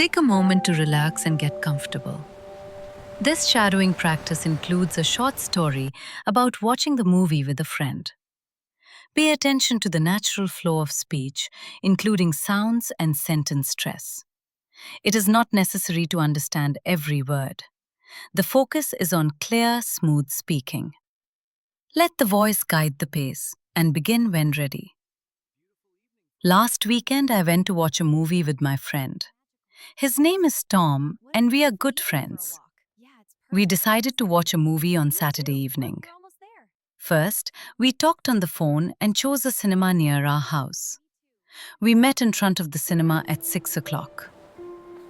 Take a moment to relax and get comfortable. This shadowing practice includes a short story about watching the movie with a friend. Pay attention to the natural flow of speech, including sounds and sentence stress. It is not necessary to understand every word. The focus is on clear, smooth speaking. Let the voice guide the pace and begin when ready. Last weekend, I went to watch a movie with my friend. His name is Tom, and we are good friends. We decided to watch a movie on Saturday evening. First, we talked on the phone and chose a cinema near our house. We met in front of the cinema at 6 o'clock.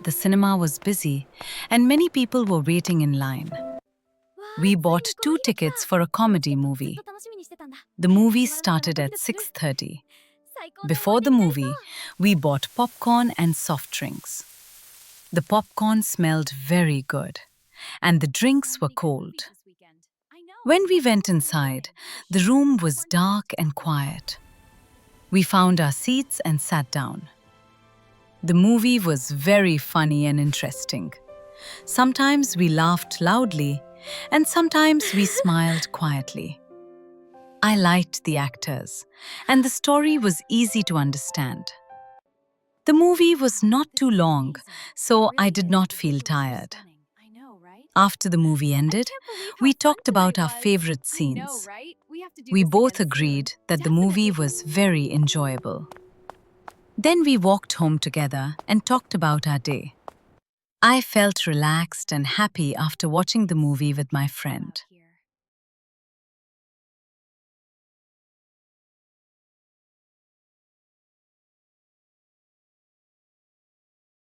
The cinema was busy, and many people were waiting in line. We bought 2 tickets for a comedy movie. The movie started at 6:30. Before the movie, we bought popcorn and soft drinks. The popcorn smelled very good, and the drinks were cold. When we went inside, the room was dark and quiet. We found our seats and sat down. The movie was very funny and interesting. Sometimes we laughed loudly, and sometimes we smiled quietly. I liked the actors, and the story was easy to understand. The movie was not too long, so I did not feel tired. After the movie ended, we talked about our favorite scenes. We both agreed that the movie was very enjoyable. Then we walked home together and talked about our day. I felt relaxed and happy after watching the movie with my friend.